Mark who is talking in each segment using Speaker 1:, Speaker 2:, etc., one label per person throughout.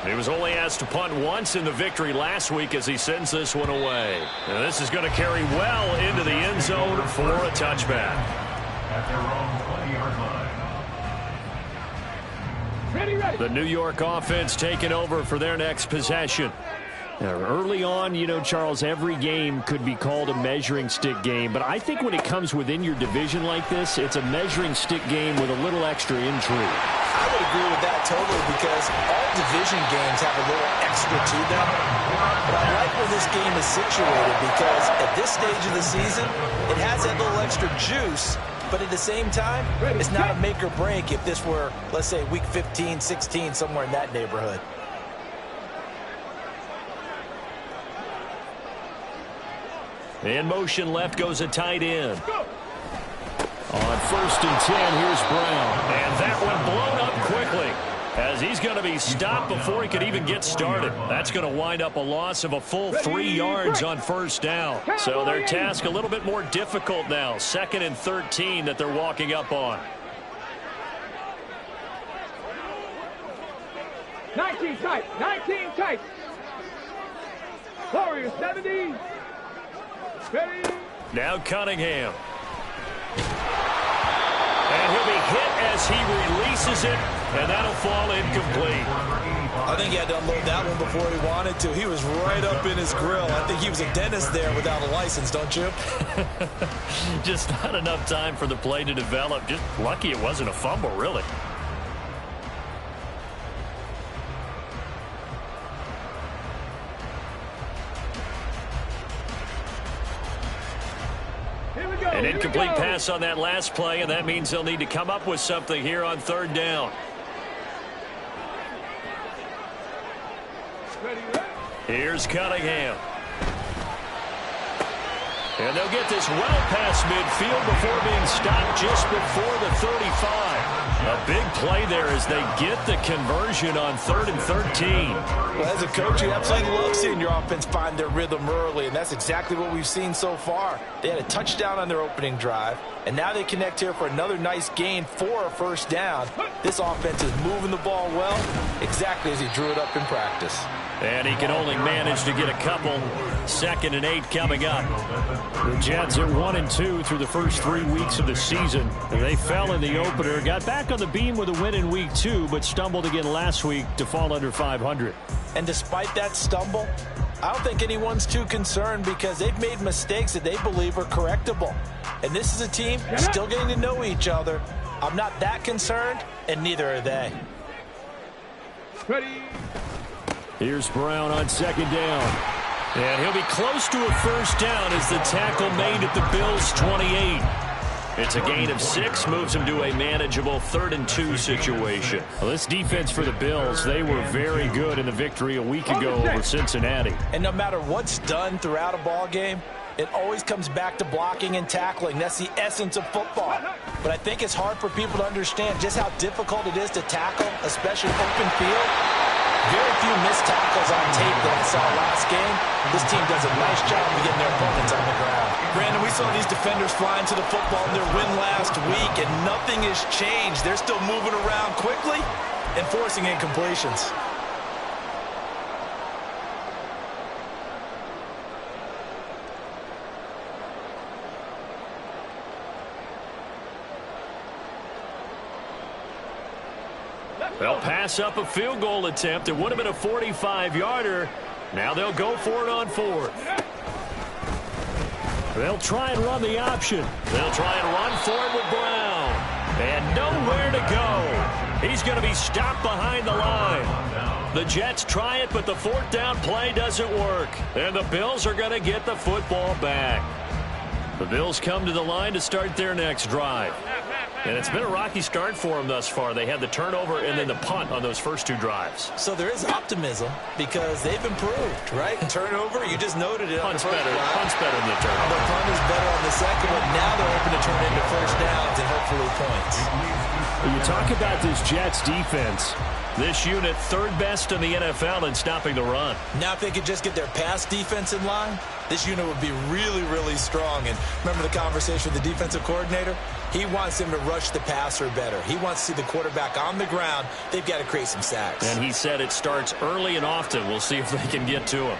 Speaker 1: He was only asked to punt once in the victory last week as he sends this one away. And this is going to carry well into the end zone for a touchback.
Speaker 2: At their own 20-yard line.
Speaker 1: Ready. The New York offense taking over for their next possession. Now, early on, you know, Charles, every game could be called a measuring stick game. But I think when it comes within your division like this, it's a measuring stick game with a little extra intrigue.
Speaker 3: I would agree with that totally because all division games have a little extra to them. But I like where this game is situated because at this stage of the season, it has that little extra juice. But at the same time, it's not a make or break if this were, let's say, week 15, 16, somewhere in that neighborhood.
Speaker 1: In motion left goes a tight end. On 1st and 10, here's Brown. And that one blown up quickly as he's going to be stopped before he could even get started. That's going to wind up a loss of a full 3 yards on 1st down. So their task a little bit more difficult now. 2nd and 13 that they're walking up on.
Speaker 4: 19 tight. 19 tight. Warriors 70. Ready.
Speaker 1: Now Cunningham. And he'll be hit as he releases it, and that'll fall incomplete.
Speaker 3: I think he had to unload that one before he wanted to. He was right up in his grill. I think he was a dentist there without a license, don't you?
Speaker 1: Just not enough time for the play to develop. Just lucky it wasn't a fumble, really. An incomplete pass on that last play, and that means they'll need to come up with something here on 3rd down. Here's Cunningham. And they'll get this well past midfield before being stopped just before the 35. A big play there as they get the conversion on 3rd and 13.
Speaker 3: Well, as a coach, you absolutely love seeing your offense find their rhythm early, and that's exactly what we've seen so far. They had a touchdown on their opening drive, and now they connect here for another nice gain for a 1st down. This offense is moving the ball well, exactly as he drew it up in practice.
Speaker 1: And he can only manage to get a couple. 2nd and 8 coming up. The Jets are 1-2 through the first 3 weeks of the season. They fell in the opener, got back on the beam with a win in week 2, but stumbled again last week to fall under 500.
Speaker 3: And despite that stumble, I don't think anyone's too concerned because they've made mistakes that they believe are correctable. And this is a team still getting to know each other. I'm not that concerned, and neither are they.
Speaker 4: Ready.
Speaker 1: Here's Brown on 2nd down. And he'll be close to a 1st down as the tackle made at the Bills' 28. It's a gain of 6, moves him to a manageable 3rd and 2 situation. Well, this defense for the Bills, they were very good in the victory a week ago over Cincinnati.
Speaker 3: And no matter what's done throughout a ball game, it always comes back to blocking and tackling. That's the essence of football. But I think it's hard for people to understand just how difficult it is to tackle, especially open field. Very few missed tackles on tape that I saw last game. This team does a nice job of getting their opponents on the ground. Brandon, we saw these defenders flying to the football in their win last week, and nothing has changed. They're still moving around quickly and forcing incompletions.
Speaker 1: They'll pass up a field goal attempt. It would have been a 45-yarder. Now they'll go for it on 4th. They'll try and run the option. They'll try and run for it with Brown. And nowhere to go. He's going to be stopped behind the line. The Jets try it, but the 4th down play doesn't work. And the Bills are going to get the football back. The Bills come to the line to start their next drive. And it's been a rocky start for them thus far. They had the turnover and then the punt on those first 2 drives.
Speaker 3: So there is optimism because they've improved, right? Turnover, you just noted it.
Speaker 1: Punt's better than the turnover.
Speaker 3: The punt is better on the second one. Now they're hoping to turn into 1st downs and hopefully points.
Speaker 1: When you talk about this Jets defense, this unit 3rd best in the NFL in stopping the run.
Speaker 3: Now if they could just get their pass defense in line, this unit would be really, really strong. And remember the conversation with the defensive coordinator? He wants them to rush the passer better. He wants to see the quarterback on the ground. They've got to create some sacks.
Speaker 1: And he said it starts early and often. We'll see if they can get to him.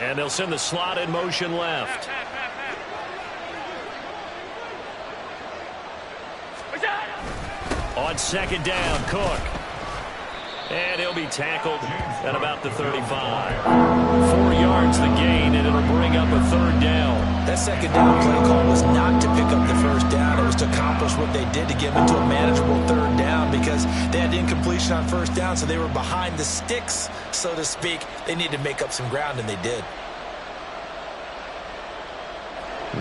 Speaker 1: And they'll send the slot in motion left. On second down, Cook. And he'll be tackled at about the 35. 4 yards the gain, and it'll bring up a third down.
Speaker 3: That second down play call was not to pick up the first down. It was to accomplish what they did to get into a manageable third down because they had incompletion on first down, so they were behind the sticks, so to speak. They needed to make up some ground, and they did.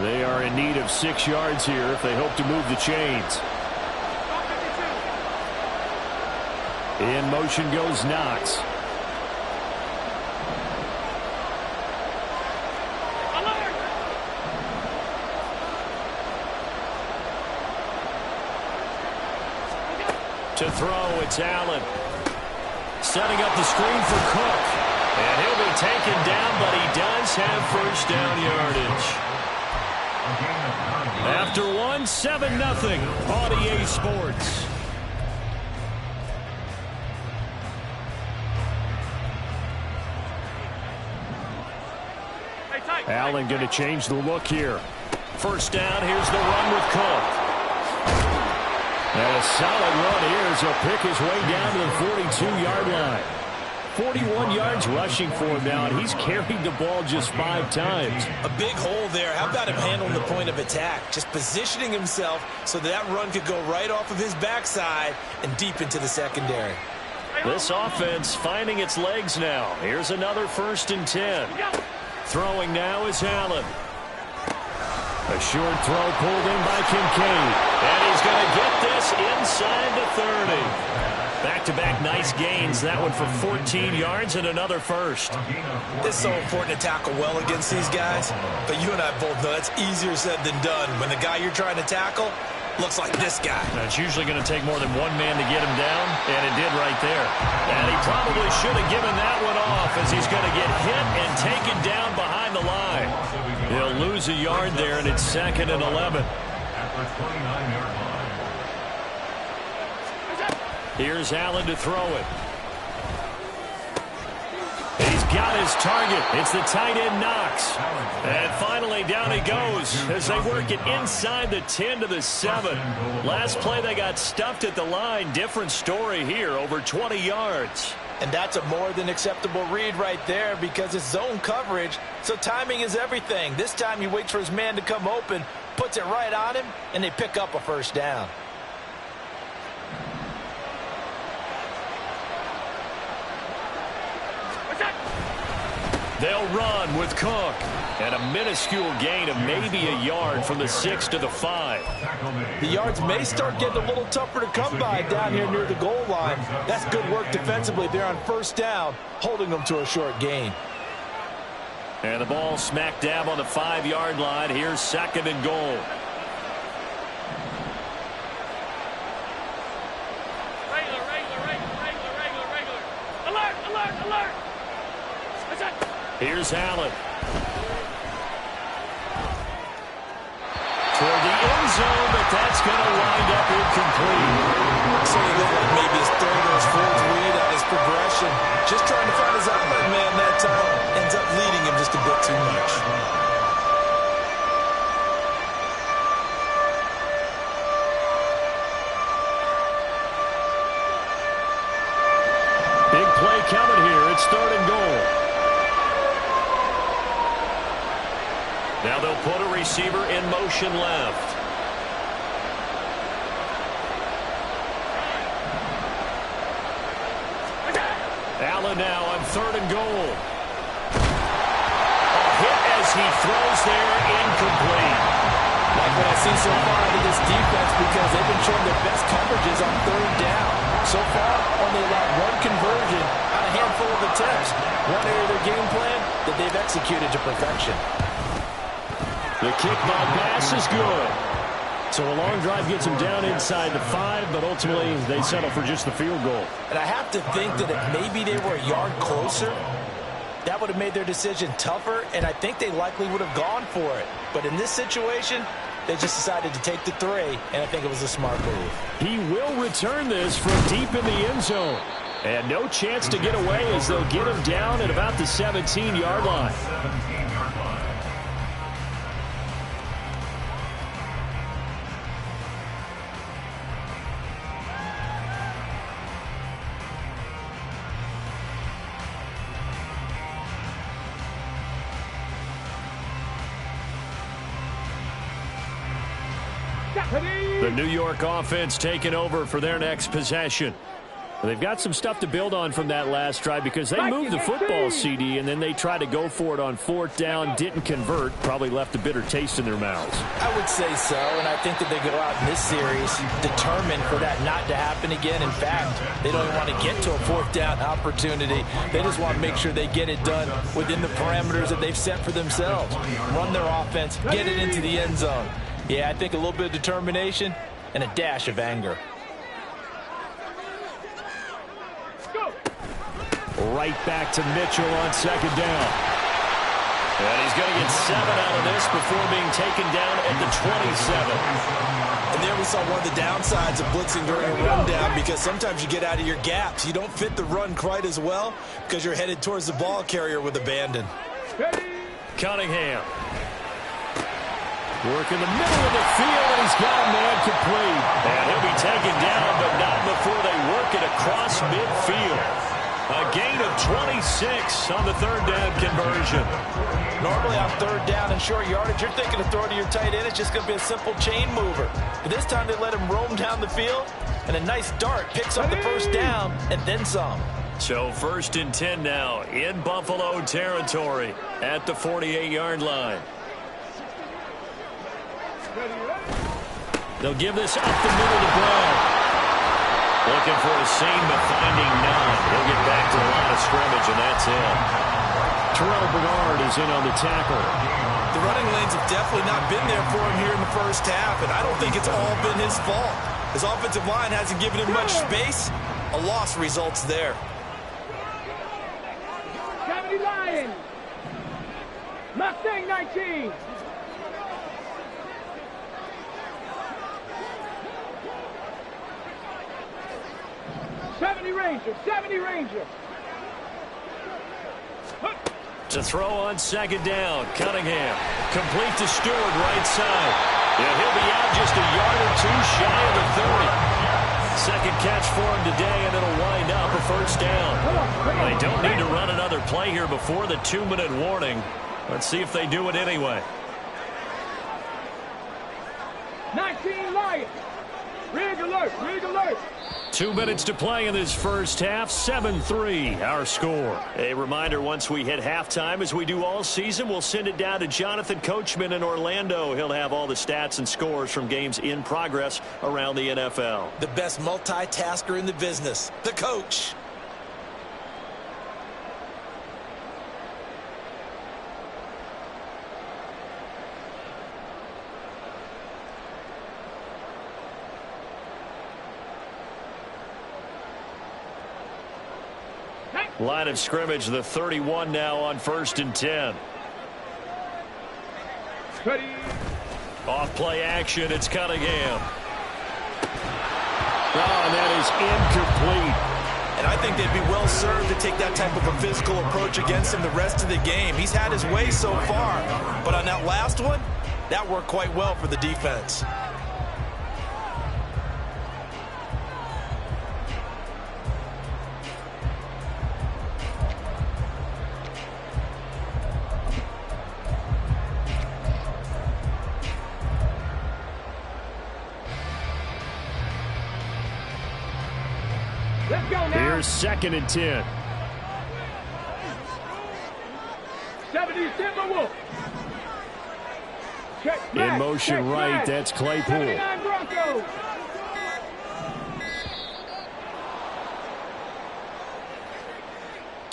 Speaker 1: They are in need of 6 yards here if they hope to move the chains. In motion goes Knox. To throw, it's Allen. Setting up the screen for Cook. And he'll be taken down, but he does have first down yardage. After 1, 7-0 on EA Sports. Allen going to change the look here. First down, here's the run with Cook. And a solid run here as he'll pick his way down to the 42-yard line. 41 yards rushing for him now, and he's carried the ball just 5 times.
Speaker 3: A big hole there. How about him handling the point of attack? Just positioning himself so that run could go right off of his backside and deep into the secondary.
Speaker 1: This offense finding its legs now. Here's another 1st and 10. Throwing now is Allen. A short throw pulled in by Kincaid. And he's going to get this inside the 30. Back-to-back nice gains. That one for 14 yards and another first.
Speaker 3: It's so important to tackle well against these guys. But you and I both know that's easier said than done. When the guy you're trying to tackle looks like this guy.
Speaker 1: Now, it's usually going to take more than one man to get him down, and it did right there. And he probably should have given that one off as he's going to get hit and taken down behind the line. He'll lose a yard there, and it's 2nd and 11. Here's Allen to throw it. He's got his target. It's the tight end Knox. And finally down he goes as they work it inside the 10 to the 7. Last play they got stuffed at the line. Different story here, over 20 yards.
Speaker 3: And that's a more than acceptable read right there because it's zone coverage, so timing is everything. This time he waits for his man to come open, puts it right on him, and they pick up a first down.
Speaker 1: They'll run with Cook. And a minuscule gain of maybe a yard from the 6 to the 5.
Speaker 3: The yards may start getting a little tougher to come by down here near the goal line. That's good work defensively there on first down, holding them to a short gain.
Speaker 1: And the ball smack dab on the 5-yard line. Here's 2nd and goal.
Speaker 4: Alert!
Speaker 1: Here's Allen. Toward the end zone, but that's going to wind up incomplete.
Speaker 3: So he looked like maybe his 3rd or his 4th read on his progression. Just trying to find his outlet man that time. Ends up leading him just a bit too much.
Speaker 1: Big play coming here. It's 3rd and goal. Now they'll put a receiver in motion left. Allen now on 3rd and goal. A hit as he throws there, incomplete.
Speaker 3: Like what I've seen so far out of this defense because they've been showing their best coverages on 3rd down. So far, only allowed 1 conversion on a handful of attempts. One area of their game plan that they've executed to perfection.
Speaker 1: The kickball pass is good. So a long drive gets them down inside the 5, but ultimately they settle for just the field goal.
Speaker 3: And I have to think that if maybe they were a yard closer, That would have made their decision tougher, and I think they likely would have gone for it. But in this situation, they just decided to take the 3, and I think it was a smart move.
Speaker 1: He will return this from deep in the end zone. And no chance to get away as they'll get him down at about the 17-yard line. The New York offense taking over for their next possession. They've got some stuff to build on from that last drive because they moved the football, CD, and then they tried to go for it on 4th down, didn't convert, probably left a bitter taste in their mouths.
Speaker 3: I would say so, and I think that they go out in this series determined for that not to happen again. In fact, they don't even want to get to a 4th down opportunity. They just want to make sure they get it done within the parameters that they've set for themselves. Run their offense, get it into the end zone. Yeah, I think a little bit of determination and a dash of anger.
Speaker 1: Right back to Mitchell on 2nd down. And he's going to get 7 out of this before being taken down at the 27.
Speaker 3: And there we saw one of the downsides of blitzing during a rundown, because sometimes you get out of your gaps. You don't fit the run quite as well because you're headed towards the ball carrier with abandon.
Speaker 1: Cunningham. Work in the middle of the field, and he's got a man complete. And he'll be taken down, but not before they work it across midfield. A gain of 26 on the 3rd down conversion.
Speaker 3: Normally on 3rd down and short yardage, you're thinking of throwing to your tight end. It's just going to be a simple chain mover. But this time they let him roam down the field, and a nice dart picks up the 1st down and then some.
Speaker 1: So 1st and 10 now in Buffalo territory at the 48-yard line. They'll give this up the middle to Brown. Looking for a seam, but finding none. He'll get back to the line of scrimmage, and that's it. Terrell Bernard is in on the tackle.
Speaker 3: The running lanes have definitely not been there for him here in the 1st half, and I don't think it's all been his fault. His offensive line hasn't given him much space. A loss results there.
Speaker 4: 70 Lions. Mustang 19. '70 Ranger.
Speaker 1: To throw on 2nd down. Cunningham. Complete to Stewart, right side. Yeah, he'll be out just a yard or 2 shy of the 30. 2nd catch for him today, and it'll wind up a 1st down. They don't need to run another play here before the 2-minute warning. Let's see if they do it anyway.
Speaker 4: 19 Lions. Rig alert, rig alert.
Speaker 1: 2 minutes to play in this 1st half. 7-3 our score. A reminder, once we hit halftime, as we do all season, we'll send it down to Jonathan Coachman in Orlando. He'll have all the stats and scores from games in progress around the NFL.
Speaker 3: The best multitasker in the business, the coach.
Speaker 1: Line of scrimmage, the 31 now on 1st and 10.
Speaker 4: Ready.
Speaker 1: Off play action, it's Cunningham. Oh, and that is incomplete.
Speaker 3: And I think they'd be well served to take that type of a physical approach against him the rest of the game. He's had his way so far, but on that last one, that worked quite well for the defense.
Speaker 4: Let's go now.
Speaker 1: Here's 2nd and 10.
Speaker 4: 70 Timberwolves. Check back,
Speaker 1: In motion
Speaker 4: check
Speaker 1: right,
Speaker 4: back.
Speaker 1: that's Claypool.
Speaker 4: 79 Broncos.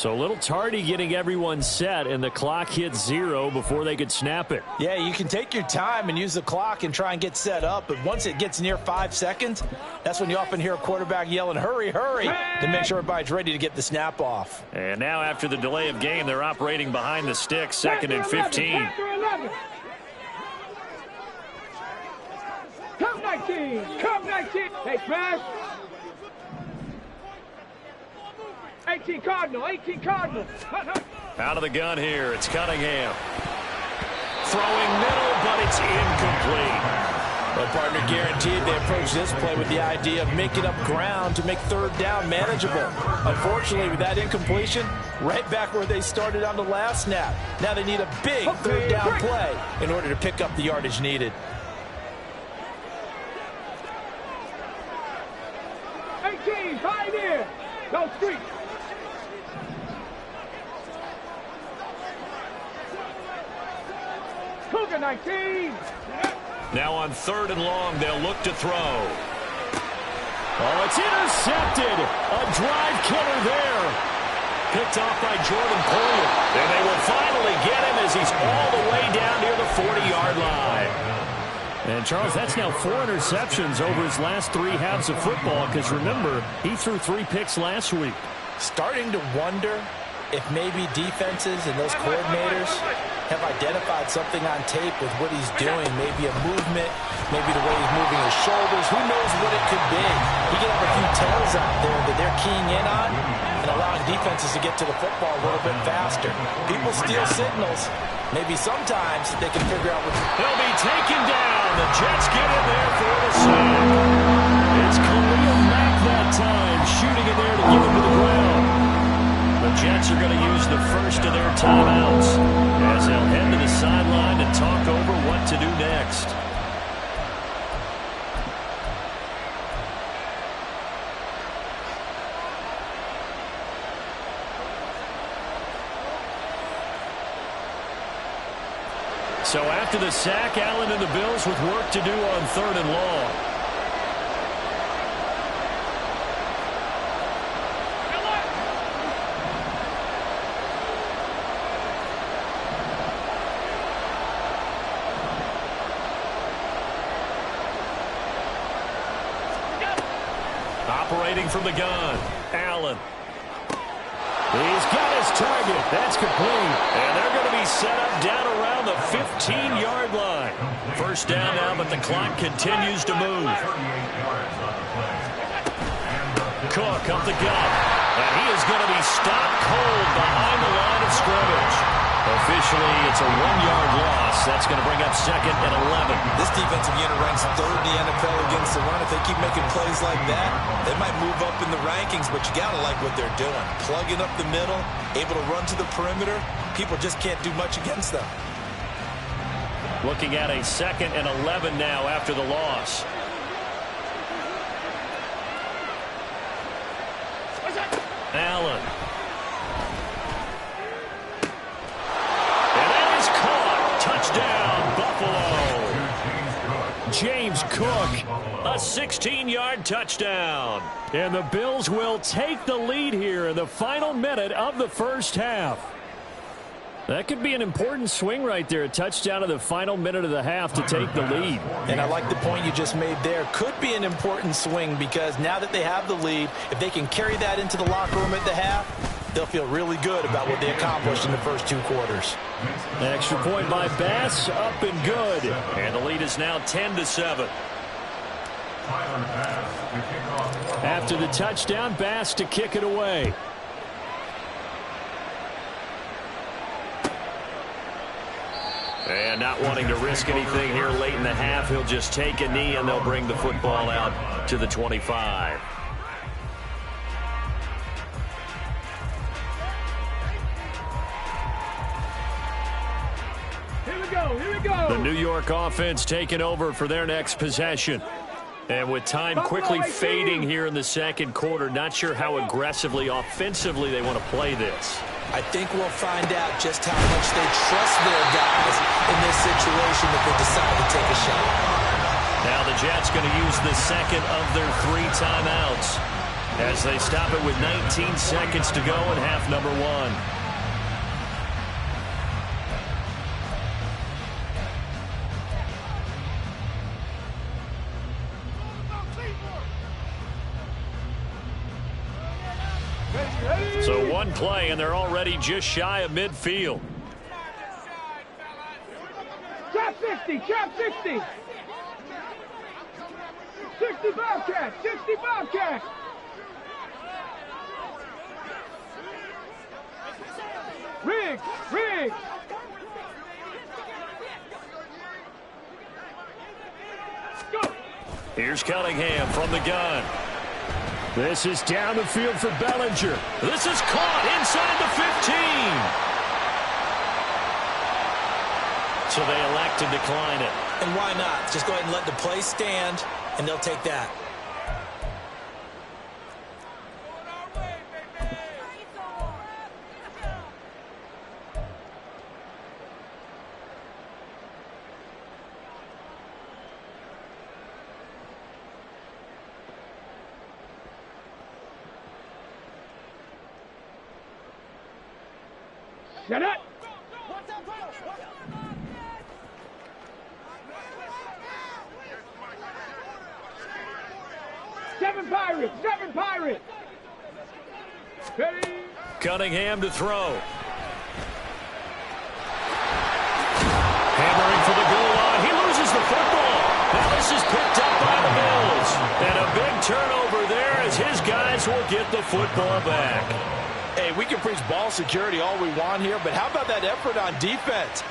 Speaker 1: So a little tardy getting everyone set, and the clock hit 0 before they could snap it.
Speaker 3: Yeah, you can take your time and use the clock and try and get set up, but once it gets near 5 seconds, that's when you often hear a quarterback yelling, hurry, hurry, to make sure everybody's ready to get the snap off.
Speaker 1: And now after the delay of game, they're operating behind the sticks, 2nd and 15.
Speaker 4: Come 19, come 19. Hey, smash. 18 Cardinal, 18 Cardinal.
Speaker 1: Out of the gun here, it's Cunningham. Throwing middle, but it's incomplete.
Speaker 3: Well, partner, guaranteed they approach this play with the idea of making up ground to make 3rd down manageable. Unfortunately, with that incompletion, right back where they started on the last snap. Now they need a big 3rd down play in order to pick up the yardage needed.
Speaker 4: 18, pioneer. Go street. Cougar 19.
Speaker 1: Now on 3rd and long, they'll look to throw. Oh, it's intercepted. A drive killer there. Picked off by Jordan Poyer. And they will finally get him as he's all the way down near the 40-yard line. And, Charles, that's now 4 interceptions over his last 3 halves of football, because, remember, he threw 3 picks last week.
Speaker 3: Starting to wonder if maybe defenses and those coordinators have identified something on tape with what he's doing. Maybe a movement, maybe the way he's moving his shoulders. Who knows what it could be? He could have a few tells out there that they're keying in on and allowing defenses to get to the football a little bit faster. People steal signals. Maybe sometimes they can figure out what...
Speaker 1: He'll be taken down. The Jets get in there for the sack. It's Khalil Mack that time, shooting in there to get him to the ground. The Jets are going to use the first of their timeouts as they'll head to the sideline and talk over what to do next. So after the sack, Allen and the Bills with work to do on 3rd and long. Operating from the gun, Allen. He's got his target. That's complete. And they're going to be set up down around the 15-yard line. First down now, but the clock continues to move. Cook up the gut. And he is going to be stopped cold behind the line of scrimmage. Officially, it's a 1-yard loss. That's going to bring up 2nd and 11.
Speaker 3: This defensive unit ranks 3rd in the NFL against the run. If they keep making plays like that, they might move up in the rankings, but you got to like what they're doing. Plugging up the middle, able to run to the perimeter. People just can't do much against them.
Speaker 1: Looking at a 2nd and 11 now after the loss. Allen. And that is caught. Touchdown, Buffalo. James Cook, a 16-yard touchdown. And the Bills will take the lead here in the final minute of the first half. That could be an important swing right there. A touchdown in the final minute of the half to take the lead.
Speaker 3: And I like the point you just made there. Could be an important swing because now that they have the lead, if they can carry that into the locker room at the half, they'll feel really good about what they accomplished in the first 2 quarters.
Speaker 1: An extra point by Bass, up and good. And the lead is now 10-7. After the touchdown, Bass to kick it away. And not wanting to risk anything here late in the half, he'll just take a knee and they'll bring the football out to the 25.
Speaker 4: Here we go, here we go.
Speaker 1: The New York offense taking over for their next possession. And with time quickly fading here in the second quarter, not sure how aggressively, offensively they want to play this.
Speaker 3: I think we'll find out just how much they trust their guys in this situation if they decide to take a shot.
Speaker 1: Now the Jets going to use the second of their 3 timeouts. as they stop it with 19 seconds to go in half number one. So one play, and they're already just shy of midfield.
Speaker 4: Trap 60, trap 60. 60 Bobcat, 60 Bobcat. Riggs, Riggs. Go.
Speaker 1: Here's Cunningham from the gun. This is down the field for Bellinger. This is caught inside the 15. So they elect to decline it.
Speaker 3: And why not? Just go ahead and let the play stand, and they'll take that.
Speaker 4: Shut up. Seven Pirates. Ready.
Speaker 1: Cunningham to throw. Hammering for the goal line. He loses the football. Now this is picked up by the Bills. And a big turnover there as his guys will get the football back.
Speaker 3: Hey, we can preach ball security all we want here, but how about that effort on defense?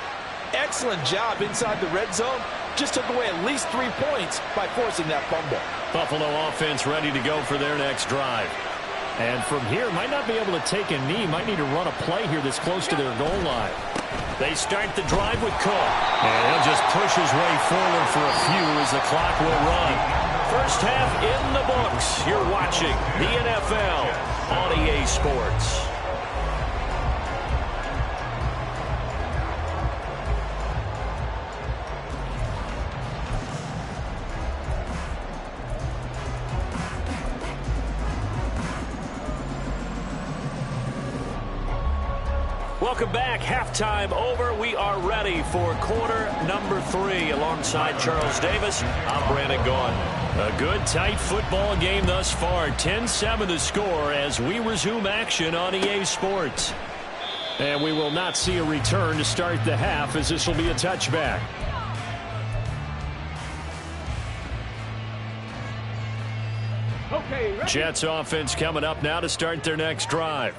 Speaker 3: Excellent job inside the red zone. Just took away at least 3 points by forcing that fumble.
Speaker 1: Buffalo offense ready to go for their next drive. And from here, might not be able to take a knee. Might need to run a play here that's close to their goal line. They start the drive with Cook. And he'll just push his way forward for a few as the clock will run. First half in the books. You're watching the NFL on EA Sports. Welcome back. Halftime over. We are ready for quarter number 3 alongside Charles Davis. I'm Brandon Gaughan. A good, tight football game thus far. 10-7 the score as we resume action on EA Sports. And we will not see a return to start the half as this will be a touchback.
Speaker 4: Okay, ready.
Speaker 1: Jets offense coming up now to start their next drive.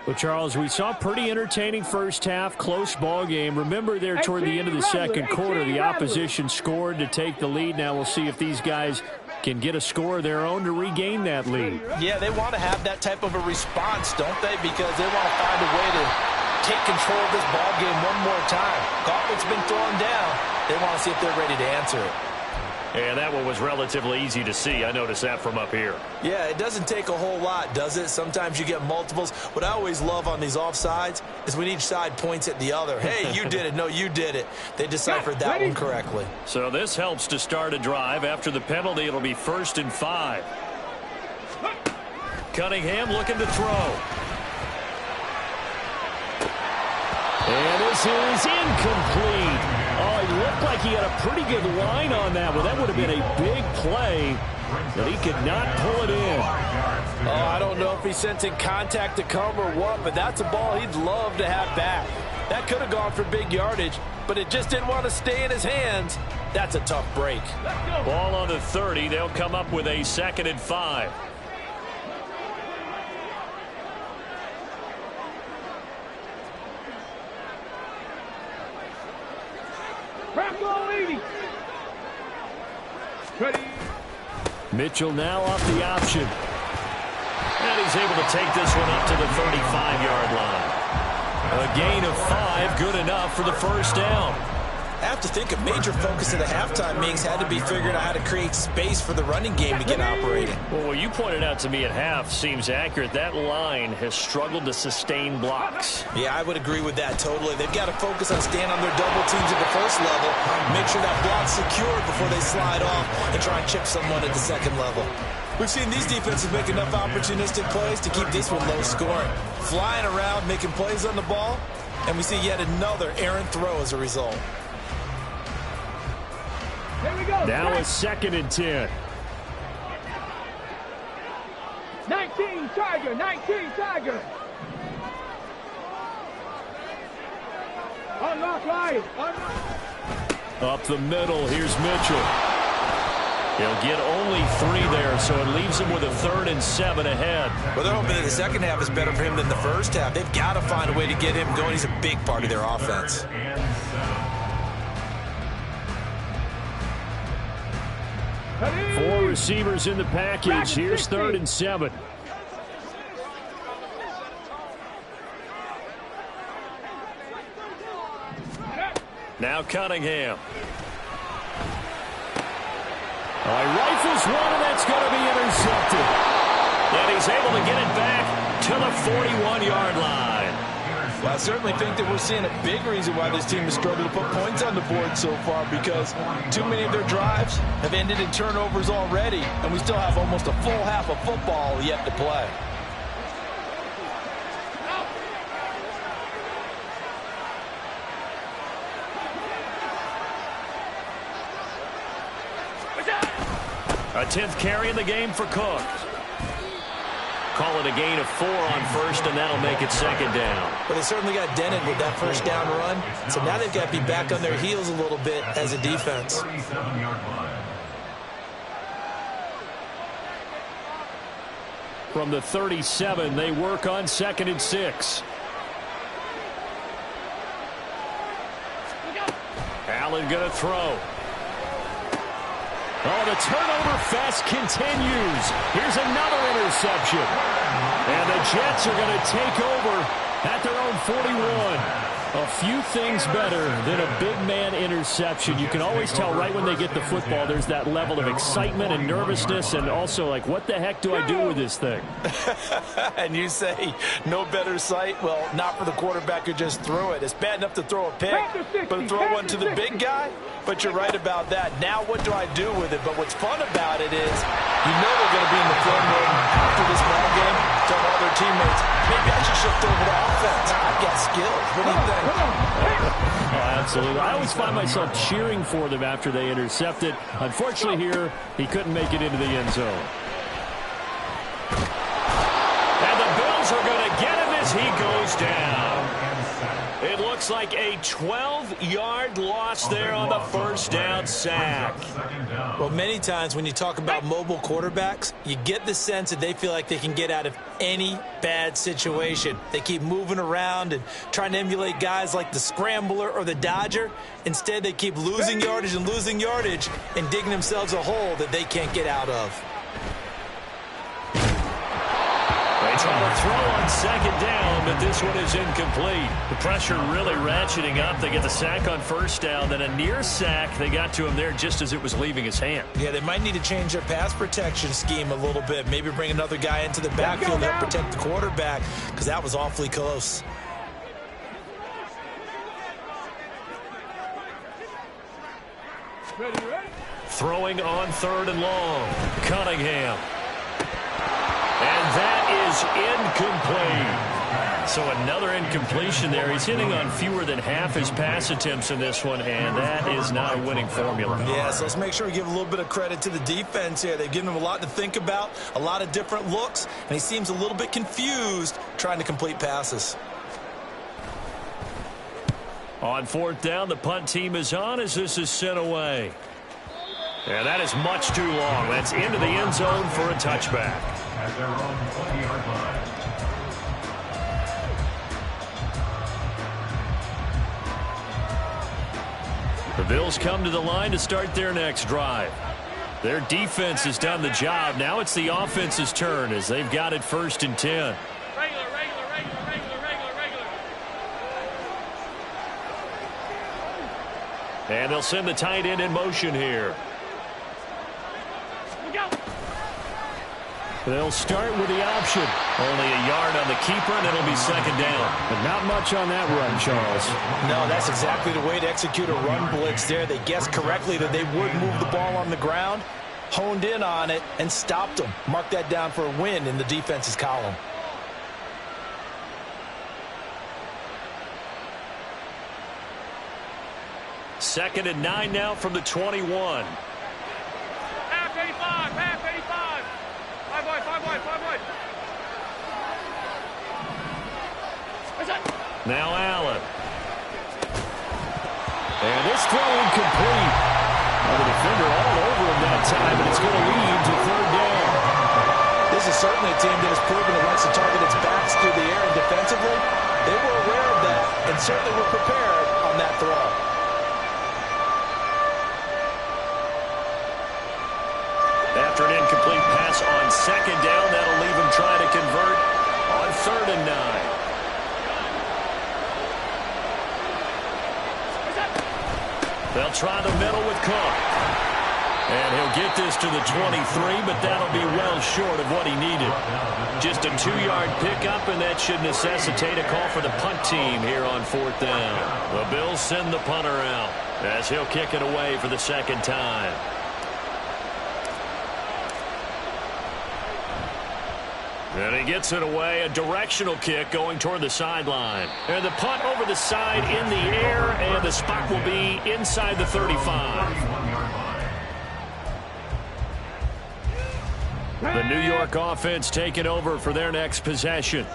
Speaker 1: Well, Charles, we saw pretty entertaining first half, close ball game. Remember there toward the end of the second quarter, the opposition scored to take the lead. Now we'll see if these guys can get a score of their own to regain that lead.
Speaker 3: Yeah, they want to have that type of a response, don't they? Because they want to find a way to take control of this ball game one more time. Gauntlet's been thrown down. They want to see if they're ready to answer it.
Speaker 1: And that one was relatively easy to see. I noticed that from up here.
Speaker 3: Yeah, it doesn't take a whole lot, does it? Sometimes you get multiples. What I always love on these offsides is when each side points at the other. Hey, you did it. No, you did it. They deciphered that one correctly.
Speaker 1: So this helps to start a drive. After the penalty, it'll be 1st and 5. Cunningham looking to throw. And this is incomplete. Oh, he looked like he had a pretty good line on that one. That would have been a big play, but he could not pull it in.
Speaker 3: Oh, I don't know if he's sensing contact to come or what, but that's a ball he'd love to have back. That could have gone for big yardage, but it just didn't want to stay in his hands. That's a tough break.
Speaker 1: Ball on the 30. They'll come up with a 2nd and 5.
Speaker 4: Ready.
Speaker 1: Mitchell now off the option. And he's able to take this one up to the 35-yard line. A gain of 5, good enough for the first down.
Speaker 3: I have to think a major focus of the halftime meetings had to be figuring out how to create space for the running game to get operating.
Speaker 1: Well, what you pointed out to me at half seems accurate. That line has struggled to sustain blocks.
Speaker 3: Yeah, I would agree with that totally. They've got to focus on staying on their double teams at the first level, make sure that block's secured before they slide off and try and chip someone at the second level. We've seen these defenses make enough opportunistic plays to keep this one low scoring. Flying around, making plays on the ball, and we see yet another errant throw as a result.
Speaker 4: Here we go.
Speaker 1: Now a 2nd and 10.
Speaker 4: 19 Tiger, 19 Tiger. Unlock line.
Speaker 1: Up the middle, here's Mitchell. He'll get only 3 there, so it leaves him with a 3rd and 7 ahead.
Speaker 3: Well, they're hoping that the second half is better for him than the first half. They've got to find a way to get him going. He's a big part of their offense.
Speaker 1: 4 receivers in the package. Here's 3rd and 7. Now Cunningham. He rifles one, and that's going to be intercepted. And he's able to get it back to the 41-yard line.
Speaker 3: Well, I certainly think that we're seeing a big reason why this team has struggled to put points on the board so far, because too many of their drives have ended in turnovers already, and we still have almost a full half of football yet to play.
Speaker 1: A 10th carry in the game for Cook. Call it a gain of 4 on 1st, and that'll make it 2nd down.
Speaker 3: But they certainly got dented with that first down run, so now they've got to be back on their heels a little bit as a defense.
Speaker 1: From the 37, they work on 2nd and 6. Allen going to throw. Oh, the turnover fest continues. Here's another interception. And the Jets are going to take over at their own 41. A few things better than a big man interception. You can always tell right when they get the football, there's that level of excitement and nervousness, and also like, what the heck do I do with this thing?
Speaker 3: And you say no better sight? Well, not for the quarterback who just threw it. It's bad enough to throw a pick, but to throw one to the big guy? But you're right about that. Now what do I do with it? But what's fun about it is you know they're going to be in the film room after this ball game, tell all their teammates, maybe I should shift over to offense. I've got skills. What do you think?
Speaker 1: Oh, absolutely. I always find myself cheering for them after they intercept it. Unfortunately here, he couldn't make it into the end zone. And the Bills are going to get him as he goes down. It looks like a 12-yard loss there on the first down sack.
Speaker 3: Well, many times when you talk about mobile quarterbacks, you get the sense that they feel like they can get out of any bad situation. They keep moving around and trying to emulate guys like the Scrambler or the Dodger. Instead, they keep losing yardage and digging themselves a hole that they can't get out of.
Speaker 1: They try to throw on 2nd down, but this one is incomplete. The pressure really ratcheting up. They get the sack on 1st down, then a near sack. They got to him there just as it was leaving his hand.
Speaker 3: Yeah, they might need to change their pass protection scheme a little bit. Maybe bring another guy into the backfield to help protect the quarterback, because that was awfully close.
Speaker 4: Ready.
Speaker 1: Throwing on 3rd and long. Cunningham. And that is incomplete. So another incompletion there. He's hitting on fewer than half his pass attempts in this one, and that is not a winning formula.
Speaker 3: Yeah, so let's make sure we give a little bit of credit to the defense here. They've given him a lot to think about, a lot of different looks, and he seems a little bit confused trying to complete passes.
Speaker 1: On 4th down, the punt team is on as this is sent away. And that is much too long. That's into the end zone for a touchback.
Speaker 2: At their own 20-yard line.
Speaker 1: The Bills come to the line to start their next drive. Their defense has done the job. Now it's the offense's turn as they've got it 1st and 10.
Speaker 4: Regular.
Speaker 1: And they'll send the tight end in motion here. They'll start with the option. Only a yard on the keeper, and it'll be 2nd down. But not much on that run, Charles.
Speaker 3: No, that's exactly the way to execute a run blitz there. They guessed correctly that they would move the ball on the ground. honed in on it, and stopped them. Mark that down for a win in the defense's column.
Speaker 1: Second and 9 now from the 21.
Speaker 4: Half 85, half 85. Five wide.
Speaker 1: Now Allen. And this throw incomplete. Well, the defender all over him that time, and it's going to lead to third down.
Speaker 3: This is certainly a team that has proven it likes to target its backs through the air, and defensively, they were aware of that and certainly were prepared on that throw.
Speaker 1: After an incomplete pass on second down, that'll leave him trying to convert on 3rd and 9. They'll try the middle with Cook. And he'll get this to the 23, but that'll be well short of what he needed. Just a 2-yard pickup, and that should necessitate a call for the punt team here on 4th down. The Bills send the punter out as he'll kick it away for the second time. And he gets it away, a directional kick going toward the sideline. And the punt over the side in the air, and the spot will be inside the 35. The New York offense taking over for their next possession.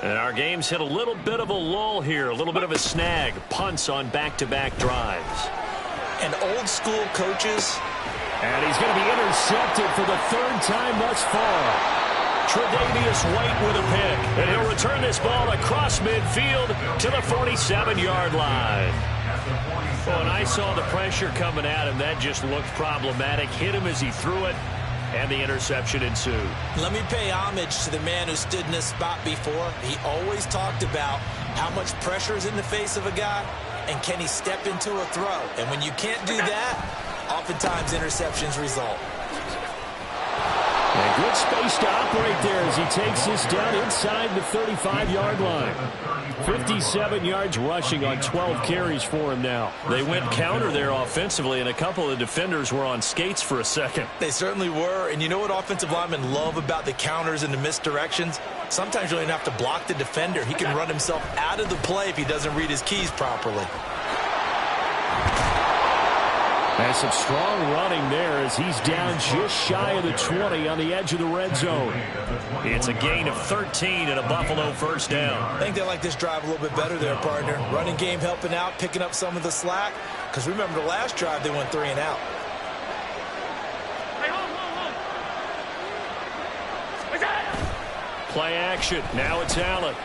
Speaker 1: And our game's hit a little bit of a lull here, a little bit of a snag. Punts on back-to-back drives.
Speaker 3: And old school coaches.
Speaker 1: And he's going to be intercepted for the 3rd time thus far. Tre'Davious White with a pick, and he'll return this ball across midfield to the 47-yard line. Well, and I saw the pressure coming at him. That just looked problematic. Hit him as he threw it, and the interception ensued.
Speaker 3: Let me pay homage to the man who stood in this spot before. He always talked about how much pressure is in the face of a guy, and can he step into a throw. And when you can't do that, oftentimes interceptions result.
Speaker 1: And good space to operate there as he takes this down inside the 35-yard line. 57 yards rushing on 12 carries for him now. They went counter there offensively, and a couple of defenders were on skates for a second.
Speaker 3: They certainly were, and you know what offensive linemen love about the counters and the misdirections? Sometimes you don't even have to block the defender. He can run himself out of the play if he doesn't read his keys properly.
Speaker 1: And some strong running there as he's down just shy of the 20 on the edge of the red zone. It's a gain of 13 and a Buffalo first down.
Speaker 3: I think they like this drive a little bit better there, partner. Running game helping out, picking up some of the slack. Because remember the last drive, they went 3 and out.
Speaker 1: Play action. Now it's Allen.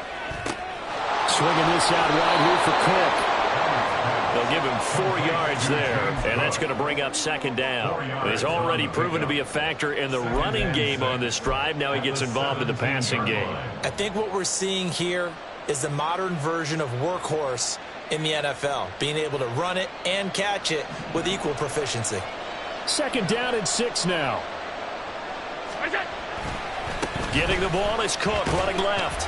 Speaker 1: Swinging this out right here for Cook. They'll give him 4 yards there, and that's going to bring up second down. He's already proven to be a factor in the running game on this drive. Now he gets involved in the passing game.
Speaker 3: I think what we're seeing here is the modern version of workhorse in the NFL, being able to run it and catch it with equal proficiency.
Speaker 1: Second down and 6 now. Getting the ball is Cook running left.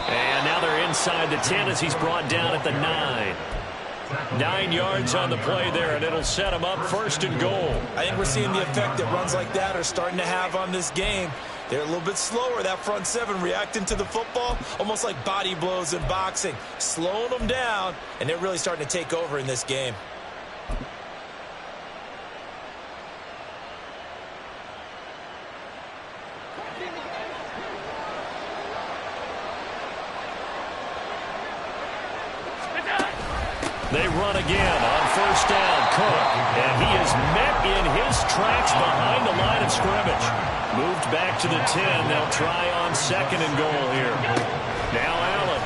Speaker 1: And now they're inside the 10 as he's brought down at the 9. 9 yards on the play there, and it'll set him up 1st and goal.
Speaker 3: I think we're seeing the effect that runs like that are starting to have on this game. They're a little bit slower, that front 7, reacting to the football, almost like body blows in boxing, slowing them down, and they're really starting to take over in this game.
Speaker 1: They run again on 1st down. Cook, and he is met in his tracks behind the line of scrimmage. Moved back to the 10. They'll try on 2nd and goal here. Now Allen.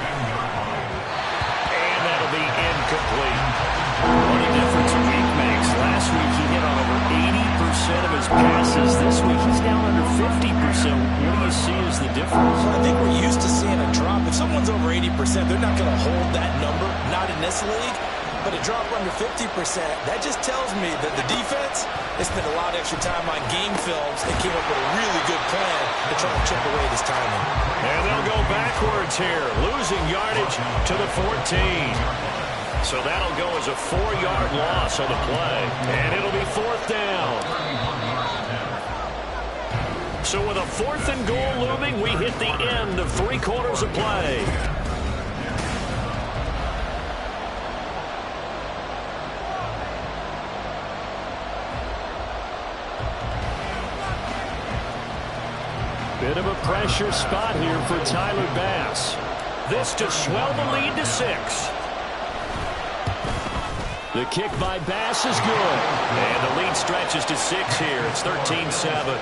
Speaker 1: And that'll be incomplete. What a difference a week makes. Last week he hit on over 80% of his passes. This week he's down under 50%. What do you see as the difference?
Speaker 3: Well, I think we're used to seeing a drop. If someone's over 80%, they're not going to hold that number, not in this league. But a drop under 50%, that just tells me that the defense has spent a lot of extra time on game films and came up with a really good plan to try and chip away this timing.
Speaker 1: And they'll go backwards here, losing yardage to the 14. So that'll go as a 4-yard loss on the play. And it'll be 4th down. So with a 4th and goal looming, we hit the end of 3 quarters of play. Bit of a pressure spot here for Tyler Bass. This to swell the lead to 6. The kick by Bass is good. And the lead stretches to 6 here. It's 13-7.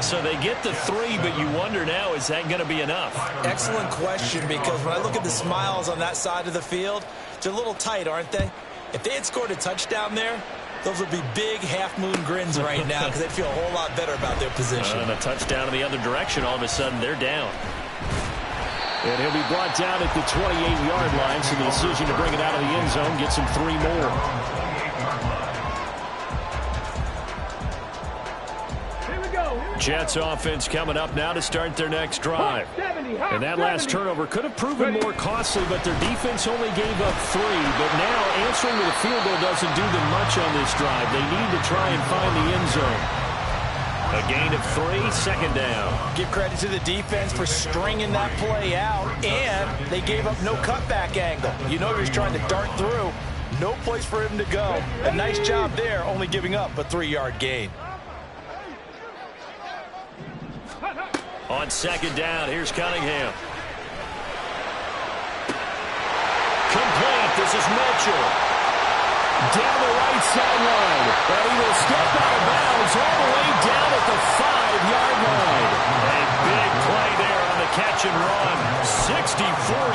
Speaker 1: So they get the 3, but you wonder now, is that going to be enough?
Speaker 3: Excellent question, because when I look at the smiles on that side of the field, they're a little tight, aren't they? If they had scored a touchdown there, those would be big half-moon grins right now because they'd feel a whole lot better about their position.
Speaker 1: And a touchdown in the other direction, all of a sudden they're down. And he'll be brought down at the 28-yard line, so the decision to bring it out of the end zone gets him 3 more. Jets offense coming up now to start their next drive. And that last turnover could have proven more costly, but their defense only gave up 3. But now answering with a field goal doesn't do them much on this drive. They need to try and find the end zone. A gain of 3, 2nd down.
Speaker 3: Give credit to the defense for stringing that play out, and they gave up no cutback angle. You know he was trying to dart through. No place for him to go. A nice job there, only giving up a 3-yard gain.
Speaker 1: On 2nd down, here's Cunningham. Complete. This is Mitchell. Down the right sideline. And he will step out of bounds all the way down at the 5-yard line. A big play there on the catch and run. 64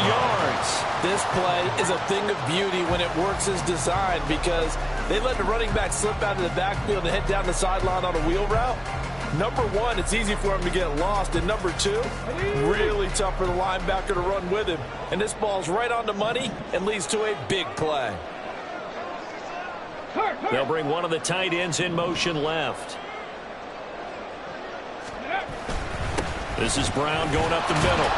Speaker 1: yards.
Speaker 5: This play is a thing of beauty when it works as designed, because they let the running back slip out of the backfield and head down the sideline on a wheel route. Number 1, it's easy for him to get lost. And number 2, really tough for the linebacker to run with him. And this ball's right on the money and leads to a big play.
Speaker 1: They'll bring one of the tight ends in motion left. This is Brown going up the middle.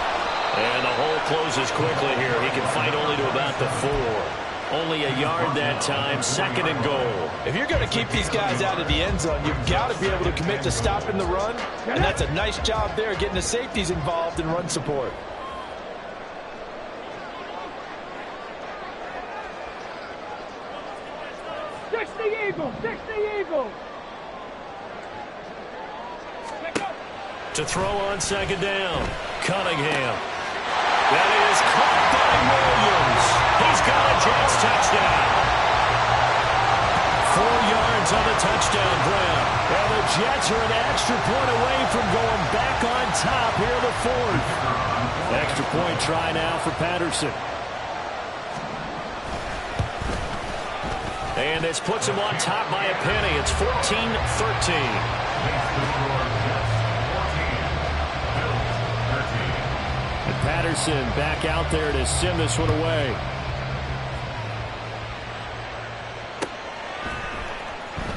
Speaker 1: And the hole closes quickly here. He can fight only to about the 4. Only a yard that time, 2nd and goal.
Speaker 5: If you're going to keep these guys out of the end zone, you've got to be able to commit to stopping the run. And that's a nice job there, getting the safeties involved in run support.
Speaker 4: Six the Eagles! Six the Eagles!
Speaker 1: To throw on 2nd down, Cunningham. That is caught by Williams. He's got a Jets touchdown. 4 yards on the touchdown, Brown. And the Jets are an extra point away from going back on top here in the 4th. Extra point try now for Patterson. And this puts him on top by a penny. It's 14-13. Patterson back out there to send this one away.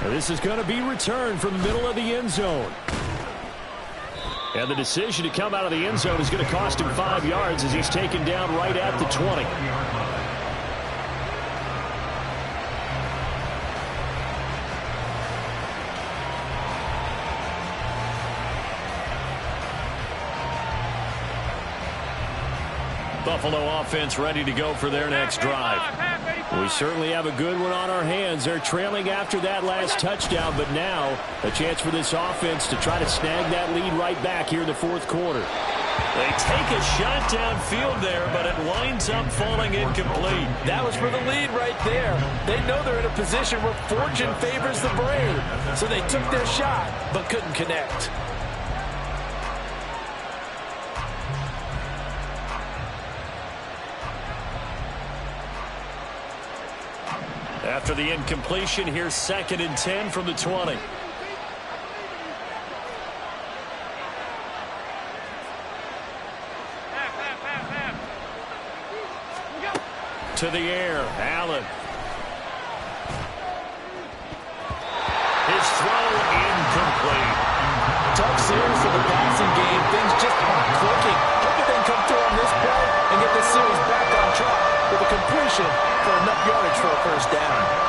Speaker 1: And this is going to be returned from the middle of the end zone. And the decision to come out of the end zone is going to cost him 5 yards as he's taken down right at the 20. Buffalo offense ready to go for their next drive. We certainly have a good one on our hands. They're trailing after that last touchdown, but now a chance for this offense to try to snag that lead right back here in the 4th quarter. They take a shot downfield there, but it winds up falling incomplete.
Speaker 5: That was for the lead right there. They know they're in a position where fortune favors the brave. So they took their shot, but couldn't connect.
Speaker 1: After the incompletion, here's 2nd and 10 from the 20. To the air, Allen. His throw incomplete.
Speaker 5: Tough series for the passing game. Things just aren't clicking. Hope they can come through on this play and get this series back on track with a completion
Speaker 3: position for enough yardage for a first down.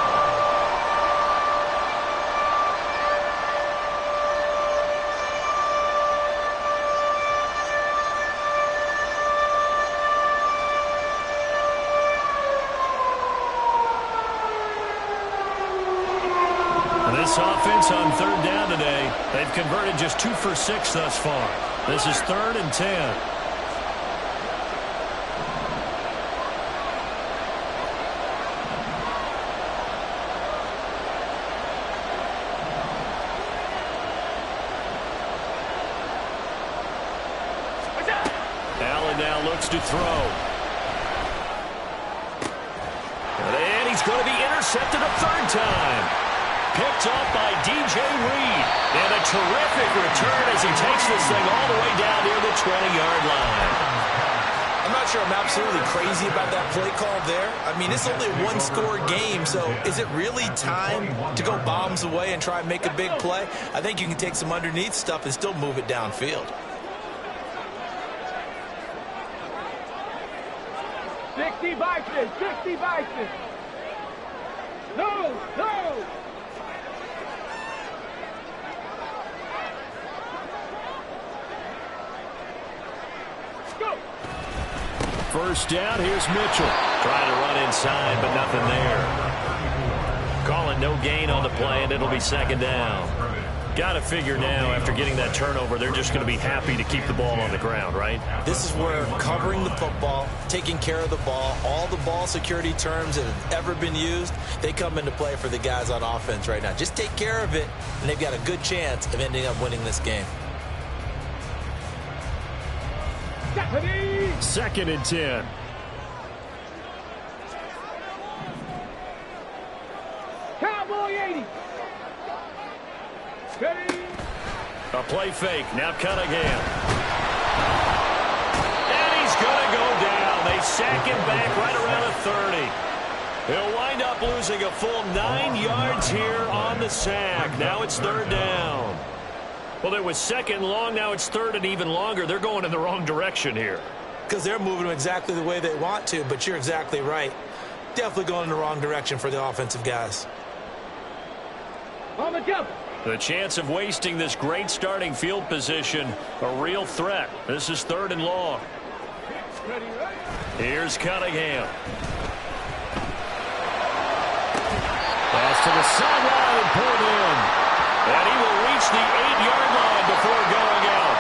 Speaker 1: This offense on third down today, they've converted just 2 for 6 thus far. This is 3rd and 10. Allen now looks to throw. And he's going to be intercepted a 3rd time. Picked up by DJ Reed. And a terrific return as he takes this thing all the way down near the 20-yard line.
Speaker 3: I'm not sure I'm absolutely crazy about that play call there. I mean, it's only a one-score game, so is it really time to go bombs away and try and make a big play? I think you can take some underneath stuff and still move it downfield.
Speaker 4: 60 Bison, 60 Bison. No, no.
Speaker 1: First down, here's Mitchell. Trying to run inside, but nothing there. Calling no gain on the play, and it'll be 2nd down. Got to figure now, after getting that turnover, they're just going to be happy to keep the ball on the ground, right?
Speaker 3: This is where covering the football, taking care of the ball, all the ball security terms that have ever been used, they come into play for the guys on offense right now. Just take care of it, and they've got a good chance of ending up winning this game.
Speaker 1: 2nd and 10.
Speaker 4: Cowboy 80. Ready.
Speaker 1: A play fake. Now Cunningham. And he's going to go down. They sack him back right around the 30. He'll wind up losing a full 9 yards here on the sack. Now it's 3rd down. Well, it was 2nd long. Now it's 3rd and even longer. They're going in the wrong direction here.
Speaker 3: Because they're moving them exactly the way they want to, but you're exactly right. Definitely going in the wrong direction for the offensive guys.
Speaker 4: On the jump.
Speaker 1: The chance of wasting this great starting field position, a real threat. This is 3rd and long.
Speaker 4: Ready, ready.
Speaker 1: Here's Cunningham. Pass to the sideline and pulled in. And he will reach the 8-yard line before going out.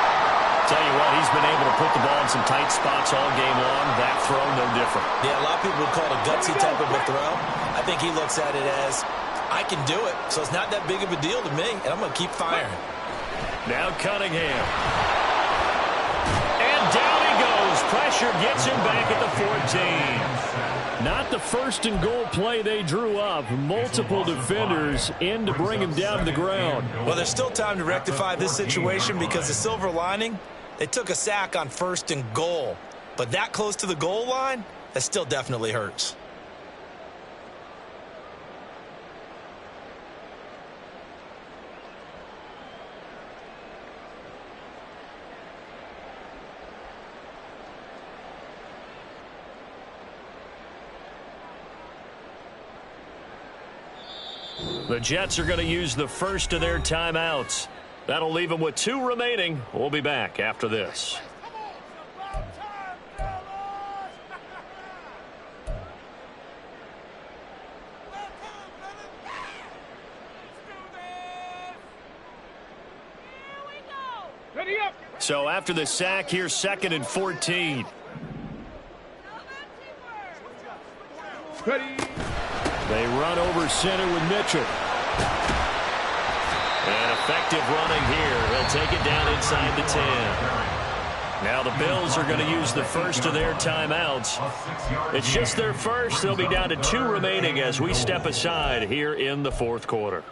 Speaker 1: Tell you what, he's been able to put the ball in some tight spots all game long. That throw, no different.
Speaker 3: Yeah, a lot of people would call it a gutsy type of a throw. I think he looks at it as, I can do it, so it's not that big of a deal to me, and I'm going to keep firing.
Speaker 1: Now Cunningham. And down he goes. Pressure gets him back at the 14. Not the 1st and goal play they drew up. Multiple defenders in to bring him down to the ground.
Speaker 3: Well, there's still time to rectify this situation because the silver lining, they took a sack on 1st and goal. But that close to the goal line, that still definitely hurts.
Speaker 1: The Jets are going to use the first of their timeouts. That'll leave them with 2 remaining. We'll be back after this.
Speaker 4: Ready up.
Speaker 1: So after the sack, here's 2nd and 14.
Speaker 4: Ready.
Speaker 1: They run over center with Mitchell. And effective running here. He'll take it down inside the 10. Now the Bills are going to use the first of their timeouts. It's just their first. They'll be down to 2 remaining as we step aside here in the 4th quarter.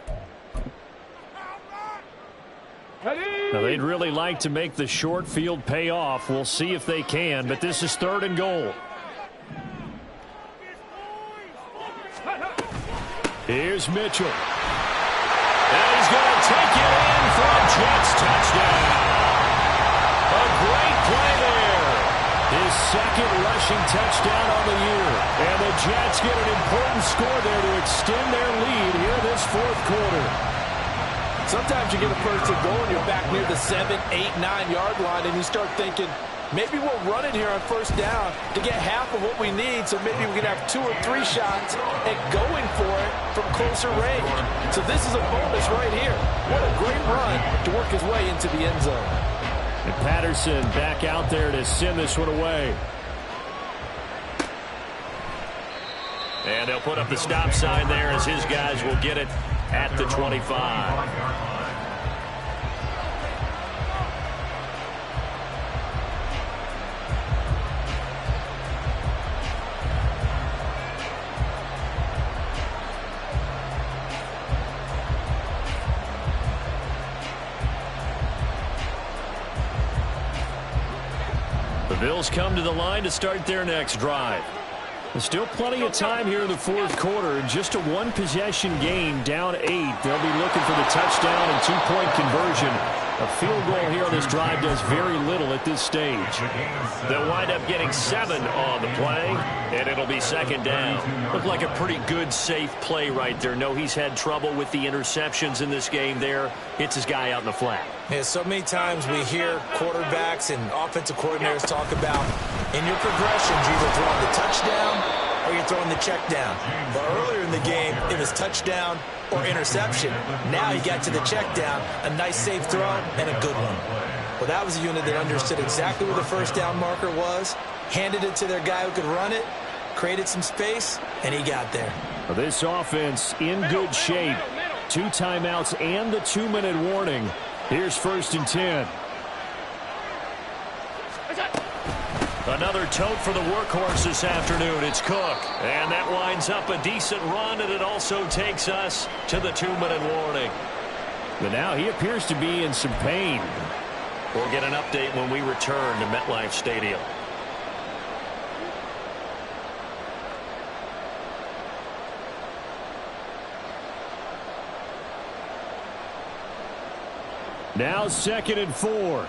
Speaker 1: Now they'd really like to make the short field pay off. We'll see if they can, but this is 3rd and goal. Here's Mitchell. And he's going to take it in for a Jets touchdown. A great play there. His 2nd rushing touchdown on the year. And the Jets get an important score there to extend their lead here this fourth quarter.
Speaker 5: Sometimes you get a first and goal and you're back near the 7, 8, 9-yard line, and you start thinking, maybe we'll run it here on first down to get half of what we need, so maybe we can have 2 or 3 shots at going for it from closer range. So this is a bonus right here. What a great run to work his way into the end zone.
Speaker 1: And Patterson back out there to send this one away. And they'll put up the stop sign there as his guys will get it at the 25. The Bills come to the line to start their next drive. There's still plenty of time here in the fourth quarter. In just a one-possession game, down 8. They'll be looking for the touchdown and two-point conversion. A field goal here on this drive does very little at this stage. They'll wind up getting 7 on the play, and it'll be second down. Looked like a pretty good, safe play right there. No, he's had trouble with the interceptions in this game there. Hits his guy out in the flat.
Speaker 3: Yeah, so many times we hear quarterbacks and offensive coordinators talk about in your progressions, you're either throwing the touchdown or you're throwing the check down. But earlier in the game, it was touchdown or interception. Now he got to the check down, a nice safe throw, and a good one. Well, that was a unit that understood exactly where the first down marker was, handed it to their guy who could run it, created some space, and he got there.
Speaker 1: Well, this offense in good shape. 2 timeouts and the 2-minute warning. Here's first and 10. Another tote for the workhorse this afternoon. It's Cook. And that winds up a decent run, and it also takes us to the 2-minute warning. But now he appears to be in some pain. We'll get an update when we return to MetLife Stadium. Now 2nd and 4.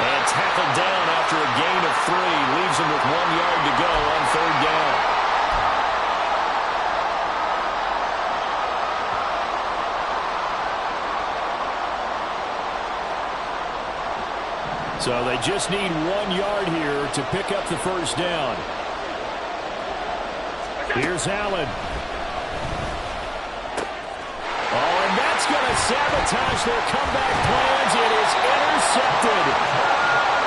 Speaker 1: And tackled down after a gain of 3. Leaves him with 1 yard to go on 3rd down. So they just need 1 yard here to pick up the first down. Here's Allen. Oh, and that's going to sabotage their comeback plans. It is intercepted.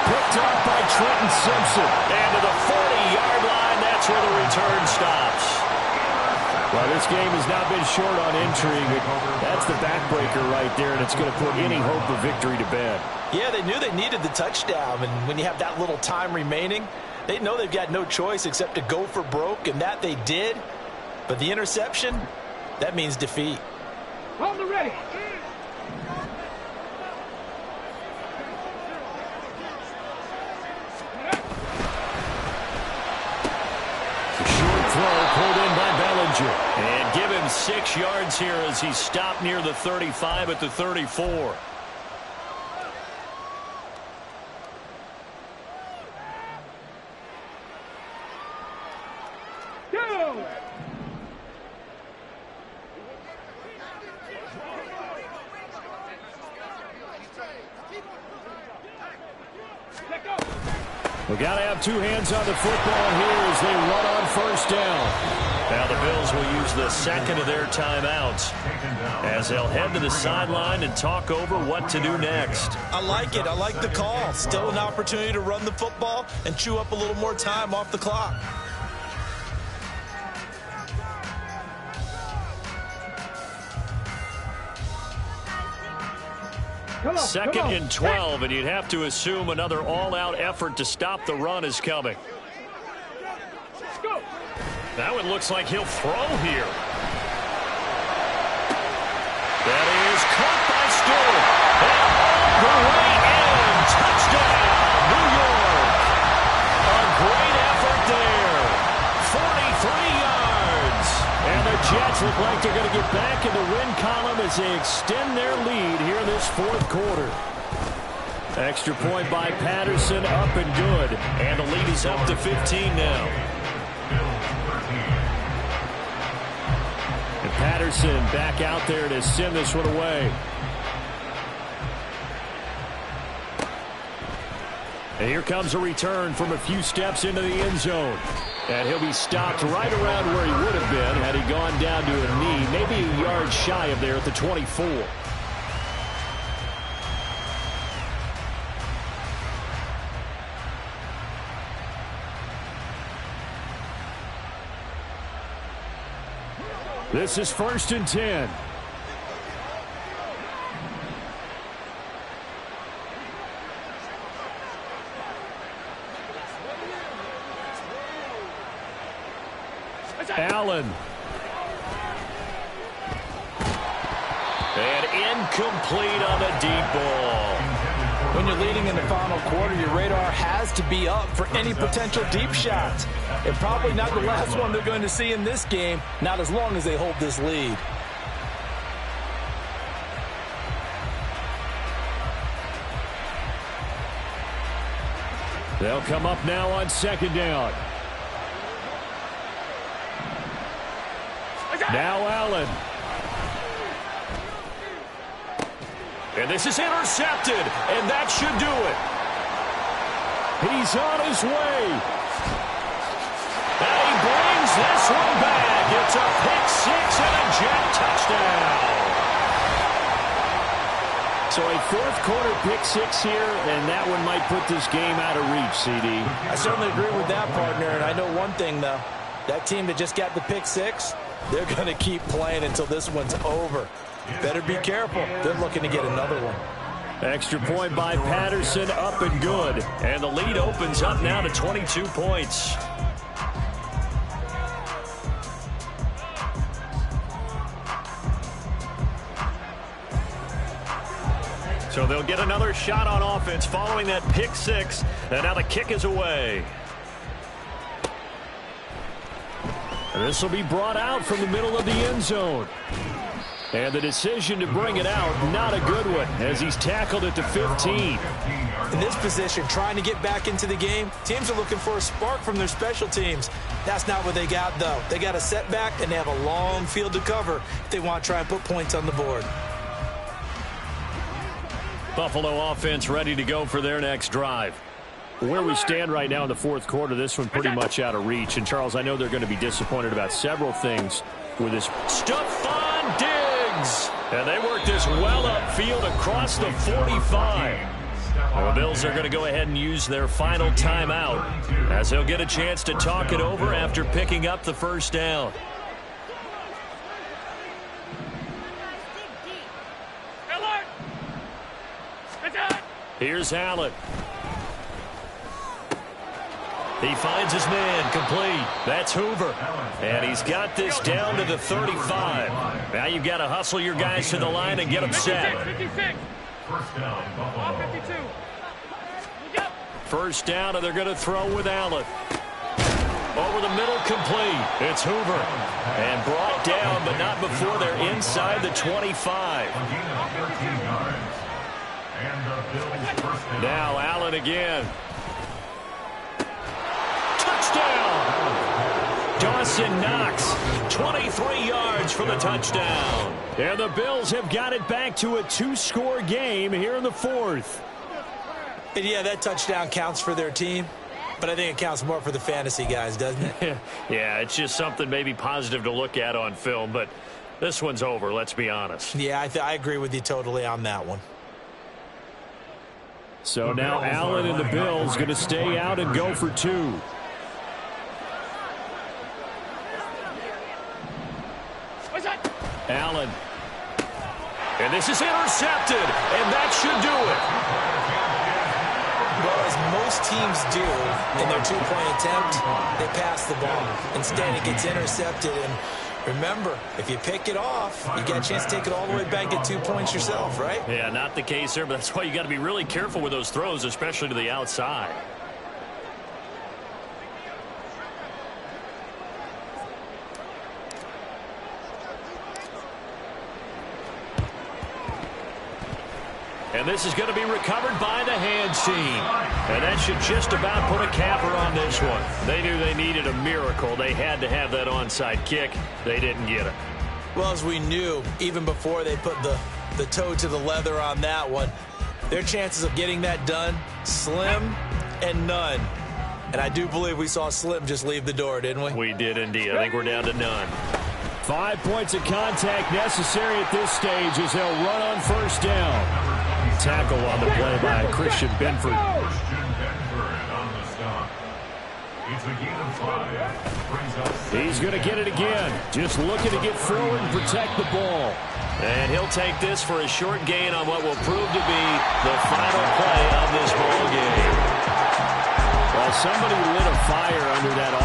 Speaker 1: Picked up by Trenton Simpson. And to the 40-yard line, that's where the return stops. Well, this game has not been short on intrigue. That's the backbreaker right there, and it's going to put any hope of victory to bed.
Speaker 3: Yeah, they knew they needed the touchdown, and when you have that little time remaining, they know they've got no choice except to go for broke, and that they did. But the interception, that means defeat.
Speaker 4: Hold the ready.
Speaker 1: The short throw pulled in by Bellinger. And give him 6 yards here as he stopped near the 35 at the 34. We've got to have 2 hands on the football here as they run on first down. Now the Bills will use the second of their timeouts as they'll head to the sideline and talk over what to do next.
Speaker 3: I like it. I like the call. Still an opportunity to run the football and chew up a little more time off the clock.
Speaker 1: Second and 12, and you'd have to assume another all-out effort to stop the run is coming. Now it looks like he'll throw here. That is caught by Stewart. And all the way in. Touchdown, New York. A great effort there. 43 yards. And the Jets look like they're going to get back in the win column as they extend their lead here in this fourth quarter. Extra point by Patterson, up and good. And the lead is up to 15 now. And Patterson back out there to send this one away. And here comes a return from a few steps into the end zone. And he'll be stopped right around where he would have been had he gone down to a knee, maybe a yard shy of there at the 24. This is 1st and 10. Allen. And incomplete on the deep ball.
Speaker 3: When you're leading in the final quarter, your radar has to be up for any potential deep shots. And probably not the last one they're going to see in this game, not as long as they hold this lead.
Speaker 1: They'll come up now on 2nd down. Now Allen. And this is intercepted, and that should do it. He's on his way. And he brings this one back. It's a pick-6 and a Jet touchdown. So a 4th quarter pick-6 here, and that one might put this game out of reach, CD.
Speaker 3: I certainly agree with that, partner, and I know one thing, though. That team that just got the pick-6, they're going to keep playing until this one's over. Better be careful. They're looking to get another one.
Speaker 1: Extra point by Patterson, up and good. And the lead opens up now to 22 points. So they'll get another shot on offense following that pick-6. And now the kick is away. And this will be brought out from the middle of the end zone. And the decision to bring it out, not a good one, as he's tackled at the 15.
Speaker 3: In this position, trying to get back into the game, teams are looking for a spark from their special teams. That's not what they got, though. They got a setback, and they have a long field to cover if they want to try and put points on the board.
Speaker 1: Buffalo offense ready to go for their next drive. Where we stand right now in the 4th quarter, this one pretty much out of reach. And, Charles, I know they're going to be disappointed about several things with this. Stephon Diggs! And they work this well upfield across the 45. The Bills are going to go ahead and use their final timeout as they'll get a chance to talk it over after picking up the 1st down. Here's Allen. He finds his man, complete. That's Hoover. And he's got this down to the 35. Now you've got to hustle your guys to the line and get them set.
Speaker 4: 56.
Speaker 1: First down, and they're going to throw with Allen. Over the middle, complete. It's Hoover. And brought down, but not before they're inside the 25. Now Allen again. Touchdown! Dawson Knox, 23 yards for the touchdown. And the Bills have got it back to a 2-score game here in the 4th.
Speaker 3: And yeah, that touchdown counts for their team, but I think it counts more for the fantasy guys, doesn't it?
Speaker 1: Yeah, it's just something maybe positive to look at on film, but this one's over, let's be honest.
Speaker 3: Yeah, I agree with you totally on that one.
Speaker 1: So now Allen and the Bills going to stay out and go for 2. Allen. And this is intercepted, and that should do it.
Speaker 3: Well, as most teams do in their 2-point attempt, they pass the ball. Instead, it gets intercepted, and remember, if you pick it off, you get a chance to take it all the way back, get 2 points yourself, right?
Speaker 1: Yeah, not the case here, but that's why you got to be really careful with those throws, especially to the outside. And And this is going to be recovered by the hands team. And that should just about put a capper on this one. They knew they needed a miracle. They had to have that onside kick. They didn't get it.
Speaker 3: Well, as we knew, even before they put the toe to the leather on that one, their chances of getting that done, slim and none. And I do believe we saw Slim just leave the door, didn't we?
Speaker 1: We did indeed. I think we're down to none.
Speaker 6: 5 points of contact necessary at this stage as they'll run on first down. Tackle on the play by Christian Benford. He's going to get it again. Just looking to get forward and protect the ball.
Speaker 1: And he'll take this for a short gain on what will prove to be the final play of this ball game.
Speaker 6: Well, somebody lit a fire under that